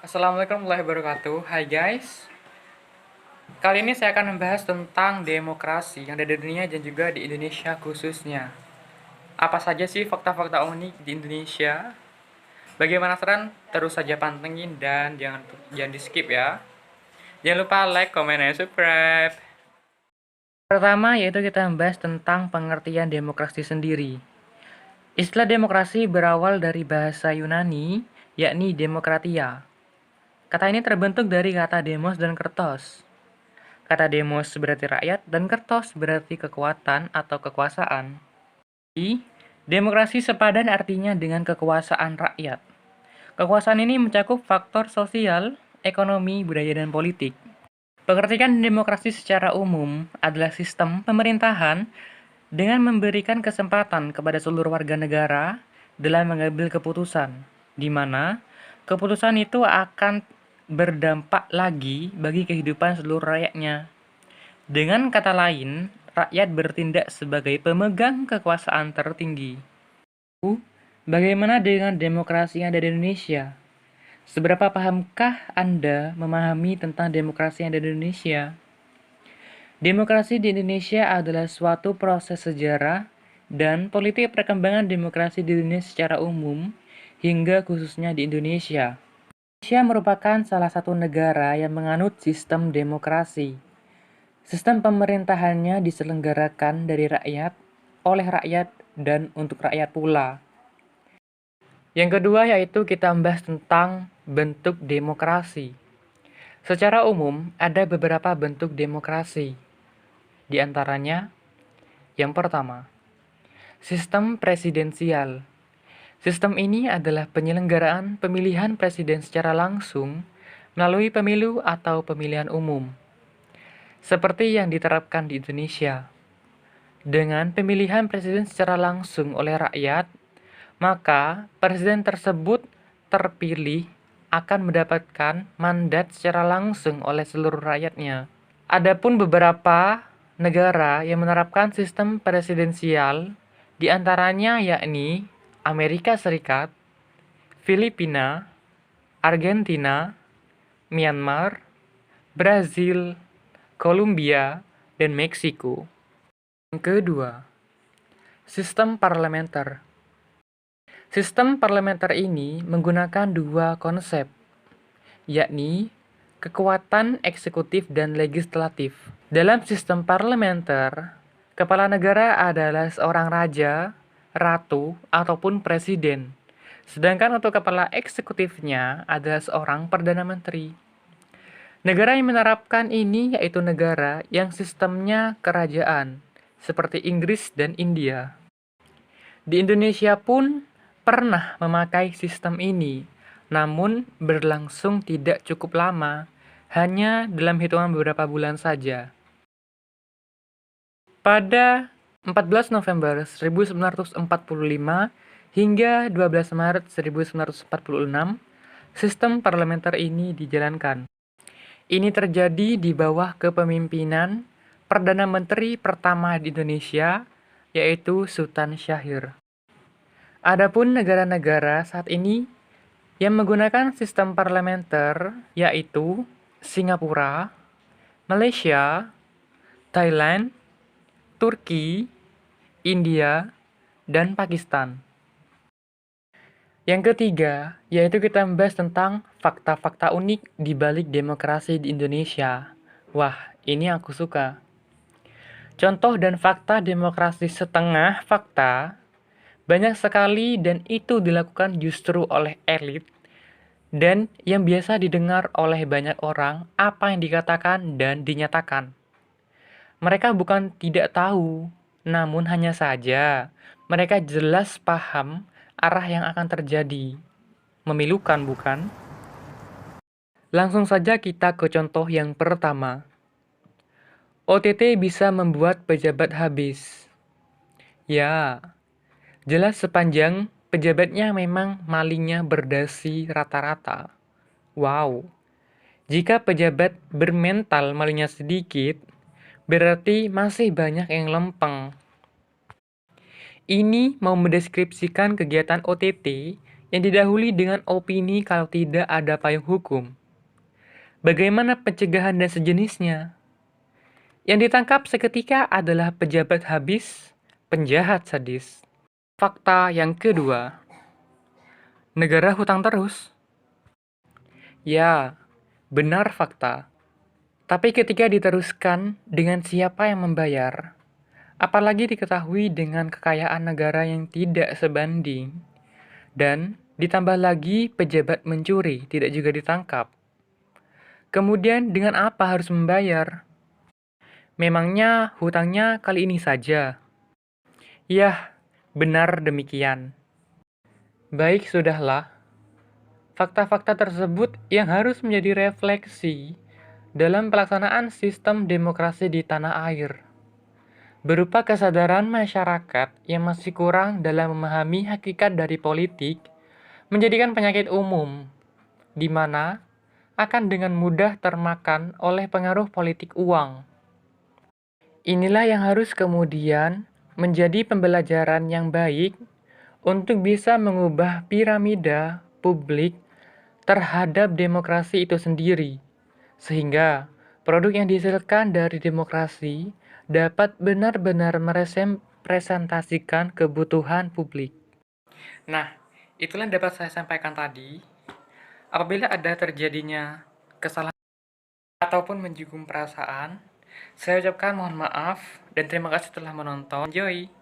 Assalamualaikum warahmatullahi wabarakatuh. Hai guys. Kali ini saya akan membahas tentang demokrasi yang ada di dunia dan juga di Indonesia khususnya. Apa saja sih fakta-fakta unik di Indonesia? Bagaimana saran? Terus saja pantengin dan jangan di skip ya. Jangan lupa like, comment, dan subscribe. Pertama yaitu kita membahas tentang pengertian demokrasi sendiri. Istilah demokrasi berawal dari bahasa Yunani, yakni demokratia. Kata ini terbentuk dari kata demos dan kertos. Kata demos berarti rakyat dan kertos berarti kekuatan atau kekuasaan. Demokrasi sepadan artinya dengan kekuasaan rakyat. Kekuasaan ini mencakup faktor sosial, ekonomi, budaya, dan politik. Pengertian demokrasi secara umum adalah sistem pemerintahan dengan memberikan kesempatan kepada seluruh warga negara dalam mengambil keputusan, di mana keputusan itu akan berdampak lagi bagi kehidupan seluruh rakyatnya. Dengan kata lain, rakyat bertindak sebagai pemegang kekuasaan tertinggi. Bagaimana dengan demokrasi yang ada di Indonesia? Seberapa pahamkah Anda memahami tentang demokrasi yang ada di Indonesia? Demokrasi di Indonesia adalah suatu proses sejarah dan politik perkembangan demokrasi di dunia secara umum hingga khususnya di Indonesia. Indonesia merupakan salah satu negara yang menganut sistem demokrasi. Sistem pemerintahannya diselenggarakan dari rakyat, oleh rakyat, dan untuk rakyat pula. Yang kedua yaitu kita membahas tentang bentuk demokrasi. Secara umum, ada beberapa bentuk demokrasi. Di antaranya, yang pertama, sistem presidensial. Sistem ini adalah penyelenggaraan pemilihan presiden secara langsung melalui pemilu atau pemilihan umum, seperti yang diterapkan di Indonesia. Dengan pemilihan presiden secara langsung oleh rakyat, maka presiden tersebut terpilih akan mendapatkan mandat secara langsung oleh seluruh rakyatnya. Adapun beberapa negara yang menerapkan sistem presidensial, di antaranya yakni Amerika Serikat, Filipina, Argentina, Myanmar, Brazil, Kolombia, dan Meksiko. Yang kedua, sistem parlementer. Sistem parlementer ini menggunakan dua konsep, yakni kekuatan eksekutif dan legislatif. Dalam sistem parlementer, kepala negara adalah seorang raja, ratu, ataupun presiden. Sedangkan untuk kepala eksekutifnya adalah seorang perdana menteri. Negara yang menerapkan ini yaitu negara yang sistemnya kerajaan, seperti Inggris dan India. Di Indonesia pun pernah memakai sistem ini, namun berlangsung tidak cukup lama, hanya dalam hitungan beberapa bulan saja. Pada 14 November 1945 hingga 12 Maret 1946, sistem parlementer ini dijalankan. Ini terjadi di bawah kepemimpinan Perdana Menteri pertama di Indonesia, yaitu Sultan Syahrir. Adapun negara-negara saat ini yang menggunakan sistem parlementer yaitu Singapura, Malaysia, Thailand, Turki, India, dan Pakistan. Yang ketiga, yaitu kita membahas tentang fakta-fakta unik di balik demokrasi di Indonesia. Wah, ini aku suka. Contoh dan fakta demokrasi setengah fakta banyak sekali dan itu dilakukan justru oleh elit dan yang biasa didengar oleh banyak orang apa yang dikatakan dan dinyatakan. Mereka bukan tidak tahu, namun hanya saja mereka jelas paham arah yang akan terjadi. Memilukan, bukan? Langsung saja kita ke contoh yang pertama. OTT bisa membuat pejabat habis. Ya, jelas sepanjang pejabatnya memang malingnya berdasi rata-rata. Wow, jika pejabat bermental malingnya sedikit, berarti masih banyak yang lempeng. Ini mau mendeskripsikan kegiatan OTT yang didahului dengan opini kalau tidak ada payung hukum. Bagaimana pencegahan dan sejenisnya? Yang ditangkap seketika adalah pejabat habis, penjahat sadis. Fakta yang kedua, negara hutang terus. Ya, benar fakta. Tapi ketika diteruskan dengan siapa yang membayar, apalagi diketahui dengan kekayaan negara yang tidak sebanding, dan ditambah lagi pejabat mencuri tidak juga ditangkap. Kemudian dengan apa harus membayar? Memangnya hutangnya kali ini saja? Yah, benar demikian. Baik, sudahlah. Fakta-fakta tersebut yang harus menjadi refleksi dalam pelaksanaan sistem demokrasi di tanah air, berupa kesadaran masyarakat yang masih kurang dalam memahami hakikat dari politik, menjadikan penyakit umum, di mana akan dengan mudah termakan oleh pengaruh politik uang. Inilah yang harus kemudian menjadi pembelajaran yang baik untuk bisa mengubah piramida publik terhadap demokrasi itu sendiri, sehingga produk yang dihasilkan dari demokrasi dapat benar-benar merepresentasikan kebutuhan publik. Nah, itulah yang dapat saya sampaikan tadi. Apabila ada terjadinya kesalahan ataupun menyinggung perasaan, saya ucapkan mohon maaf dan terima kasih telah menonton. Enjoy!